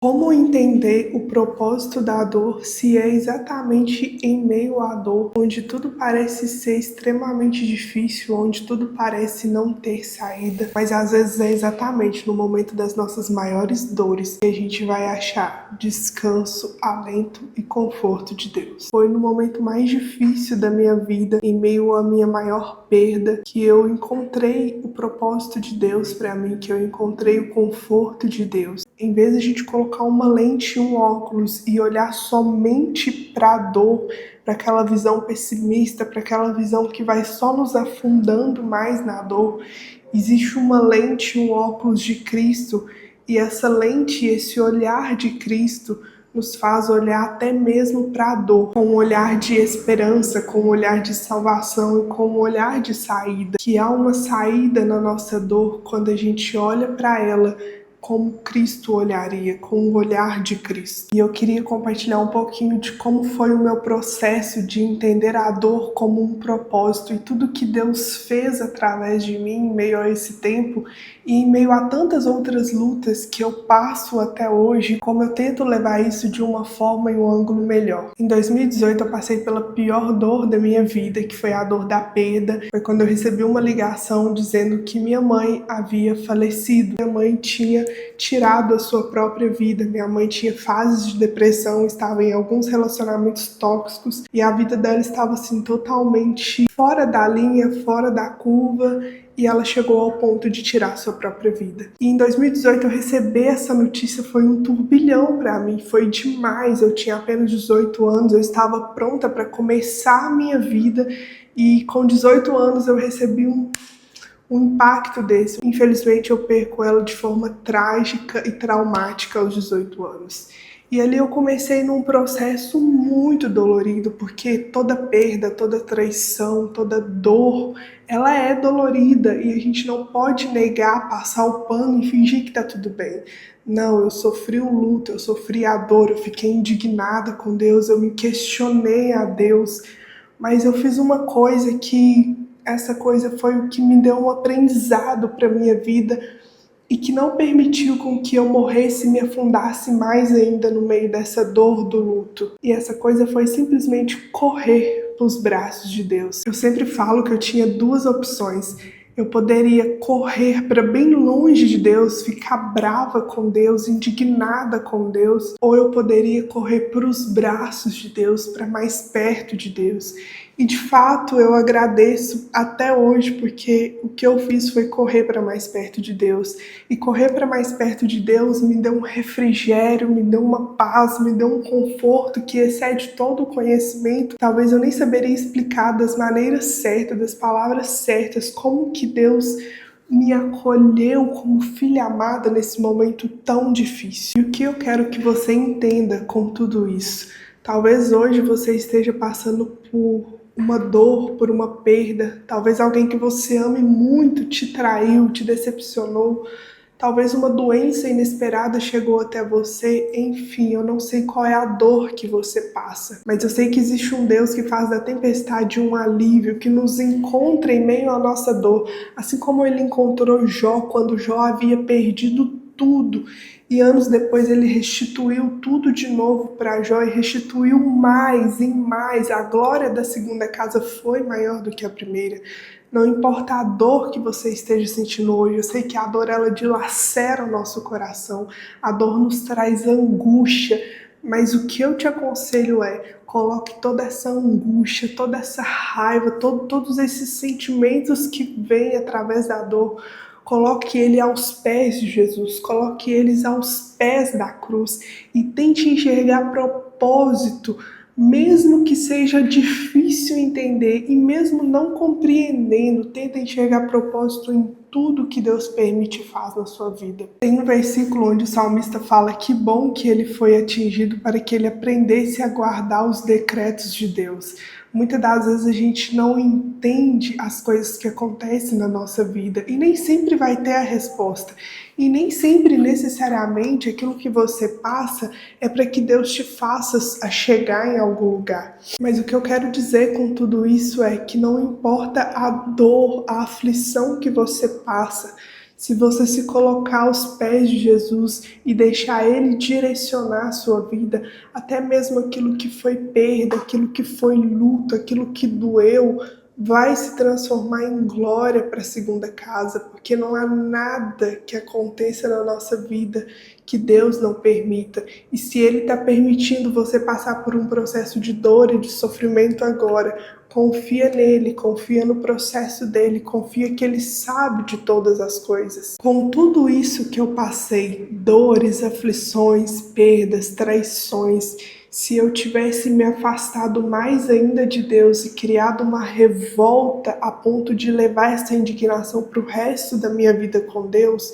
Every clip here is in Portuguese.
Como entender o propósito da dor se é exatamente em meio à dor, onde tudo parece ser extremamente difícil, onde tudo parece não ter saída, mas às vezes é exatamente no momento das nossas maiores dores que a gente vai achar descanso, alento e conforto de Deus. Foi no momento mais difícil da minha vida, em meio à minha maior perda, que eu encontrei o propósito de Deus para mim, que eu encontrei o conforto de Deus. Em vez de a gente colocar uma lente e um óculos e olhar somente para a dor, para aquela visão pessimista, para aquela visão que vai só nos afundando mais na dor, existe uma lente e um óculos de Cristo, e essa lente e esse olhar de Cristo nos faz olhar até mesmo para a dor, com um olhar de esperança, com um olhar de salvação e com um olhar de saída. Que há uma saída na nossa dor quando a gente olha para ela como Cristo olharia, com o olhar de Cristo. E eu queria compartilhar um pouquinho de como foi o meu processo de entender a dor como um propósito e tudo que Deus fez através de mim em meio a esse tempo e em meio a tantas outras lutas que eu passo até hoje, como eu tento levar isso de uma forma e um ângulo melhor. Em 2018 eu passei pela pior dor da minha vida, que foi a dor da perda. Foi quando eu recebi uma ligação dizendo que minha mãe havia falecido. Minha mãe tinha tirado a sua própria vida. Minha mãe tinha fases de depressão, estava em alguns relacionamentos tóxicos e a vida dela estava assim totalmente fora da linha, fora da curva, e ela chegou ao ponto de tirar sua própria vida. E em 2018 eu receber essa notícia foi um turbilhão para mim, foi demais. Eu tinha apenas 18 anos, eu estava pronta para começar a minha vida e com 18 anos eu recebi um impacto desse. Infelizmente eu perco ela de forma trágica e traumática aos 18 anos. E ali eu comecei num processo muito dolorido, porque toda perda, toda traição, toda dor, ela é dolorida e a gente não pode negar, passar o pano e fingir que tá tudo bem. Não, eu sofri o luto, eu sofri a dor, eu fiquei indignada com Deus, eu me questionei a Deus, mas eu fiz uma coisa que essa coisa foi o que me deu um aprendizado para minha vida e que não permitiu com que eu morresse e me afundasse mais ainda no meio dessa dor do luto. E essa coisa foi simplesmente correr para os braços de Deus. Eu sempre falo que eu tinha duas opções. Eu poderia correr para bem longe de Deus, ficar brava com Deus, indignada com Deus, ou eu poderia correr para os braços de Deus, para mais perto de Deus. E de fato eu agradeço até hoje, porque o que eu fiz foi correr para mais perto de Deus. E correr para mais perto de Deus me deu um refrigério, me deu uma paz, me deu um conforto que excede todo o conhecimento. Talvez eu nem saberia explicar das maneiras certas, das palavras certas, como que Deus me acolheu como filha amada nesse momento tão difícil. E o que eu quero que você entenda com tudo isso? Talvez hoje você esteja passando por uma dor, por uma perda. Talvez alguém que você ame muito te traiu, te decepcionou. Talvez uma doença inesperada chegou até você. Enfim, eu não sei qual é a dor que você passa, mas eu sei que existe um Deus que faz da tempestade um alívio, que nos encontra em meio à nossa dor, assim como ele encontrou Jó quando Jó havia perdido tudo. E anos depois ele restituiu tudo de novo para Jó e restituiu mais e mais. A glória da segunda casa foi maior do que a primeira. Não importa a dor que você esteja sentindo hoje, eu sei que a dor ela dilacera o nosso coração, a dor nos traz angústia, mas o que eu te aconselho é, coloque toda essa angústia, toda essa raiva, todos esses sentimentos que vêm através da dor, coloque ele aos pés de Jesus, coloque eles aos pés da cruz e tente enxergar propósito, mesmo que seja difícil entender e mesmo não compreendendo, tenta enxergar propósito em tudo que Deus permite e faz na sua vida. Tem um versículo onde o salmista fala que bom que ele foi atingido para que ele aprendesse a guardar os decretos de Deus. Muitas das vezes a gente não entende as coisas que acontecem na nossa vida e nem sempre vai ter a resposta. E nem sempre necessariamente aquilo que você passa é para que Deus te faça a chegar em algum lugar. Mas o que eu quero dizer com tudo isso é que não importa a dor, a aflição que você passa, Se você se colocar aos pés de Jesus e deixar Ele direcionar a sua vida, até mesmo aquilo que foi perda, aquilo que foi luto, aquilo que doeu, vai se transformar em glória para a segunda casa, porque não há nada que aconteça na nossa vida que Deus não permita. E se Ele está permitindo você passar por um processo de dor e de sofrimento agora, confia nele, confia no processo dele, confia que ele sabe de todas as coisas. Com tudo isso que eu passei, dores, aflições, perdas, traições, se eu tivesse me afastado mais ainda de Deus e criado uma revolta a ponto de levar essa indignação para o resto da minha vida com Deus,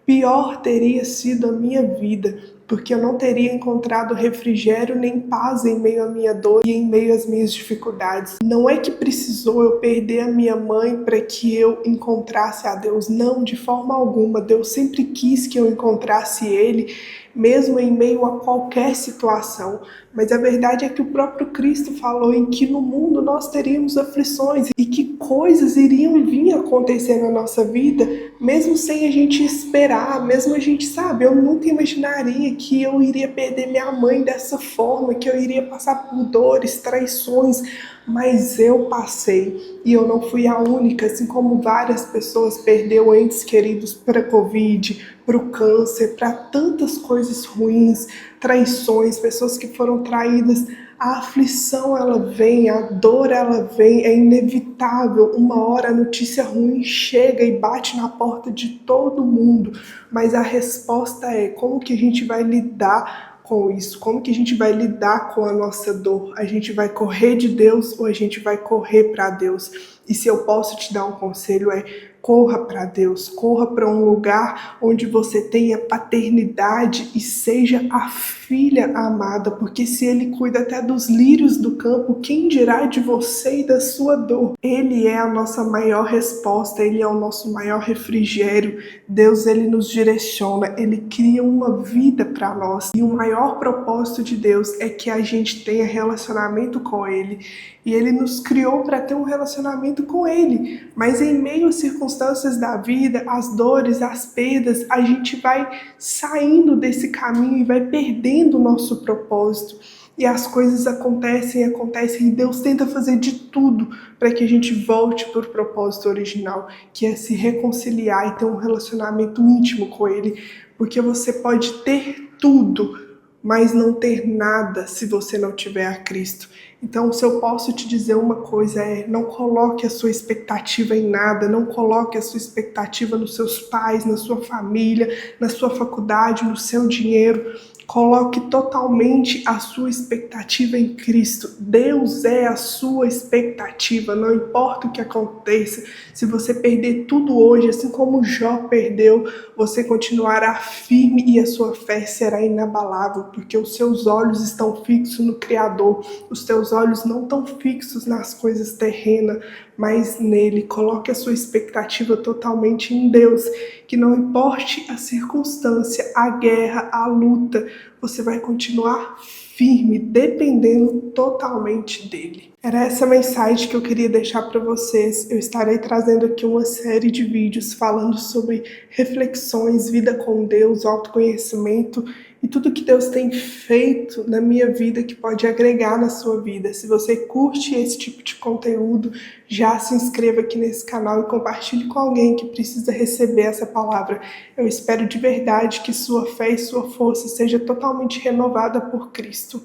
pior teria sido a minha vida, porque eu não teria encontrado refrigério nem paz em meio à minha dor e em meio às minhas dificuldades. Não é que precisou eu perder a minha mãe para que eu encontrasse a Deus, não, de forma alguma. Deus sempre quis que eu encontrasse Ele, mesmo em meio a qualquer situação. Mas a verdade é que o próprio Cristo falou em que no mundo nós teríamos aflições e que coisas iriam vir acontecer na nossa vida, mesmo sem a gente esperar, mesmo a gente sabe, eu nunca imaginaria que eu iria perder minha mãe dessa forma, que eu iria passar por dores, traições, mas eu passei e eu não fui a única, assim como várias pessoas perderam entes queridos para a Covid, para o câncer, para tantas coisas ruins, traições, pessoas que foram traídas. A aflição ela vem, a dor ela vem, é inevitável. Uma hora a notícia ruim chega e bate na porta de todo mundo, mas a resposta é como que a gente vai lidar com isso? Como que a gente vai lidar com a nossa dor? A gente vai correr de Deus ou a gente vai correr para Deus? E se eu posso te dar um conselho é: corra para Deus, corra para um lugar onde você tenha paternidade e seja a filha amada, porque se Ele cuida até dos lírios do campo, quem dirá de você e da sua dor? Ele é a nossa maior resposta, Ele é o nosso maior refrigério. Deus, Ele nos direciona, Ele cria uma vida para nós. E o maior propósito de Deus é que a gente tenha relacionamento com Ele. E Ele nos criou para ter um relacionamento com Ele. Mas em meio às circunstâncias da vida, as dores, as perdas, a gente vai saindo desse caminho e vai perdendo o nosso propósito. E as coisas acontecem, e Deus tenta fazer de tudo para que a gente volte para o propósito original, que é se reconciliar e ter um relacionamento íntimo com Ele. Porque você pode ter tudo, mas não ter nada se você não tiver a Cristo. Então, se eu posso te dizer uma coisa é: não coloque a sua expectativa em nada, não coloque a sua expectativa nos seus pais, na sua família, na sua faculdade, no seu dinheiro. Coloque totalmente a sua expectativa em Cristo. Deus é a sua expectativa, não importa o que aconteça. Se você perder tudo hoje, assim como Jó perdeu, você continuará firme e a sua fé será inabalável, porque os seus olhos estão fixos no Criador. Os teus olhos não estão fixos nas coisas terrenas, mas nele. Coloque a sua expectativa totalmente em Deus, que não importe a circunstância, a guerra, a luta, você vai continuar firme, dependendo totalmente dele. Era essa mensagem que eu queria deixar para vocês. Eu estarei trazendo aqui uma série de vídeos falando sobre reflexões, vida com Deus, autoconhecimento e tudo que Deus tem feito na minha vida que pode agregar na sua vida. Se você curte esse tipo de conteúdo, já se inscreva aqui nesse canal e compartilhe com alguém que precisa receber essa palavra. Eu espero de verdade que sua fé e sua força seja totalmente renovada por Cristo.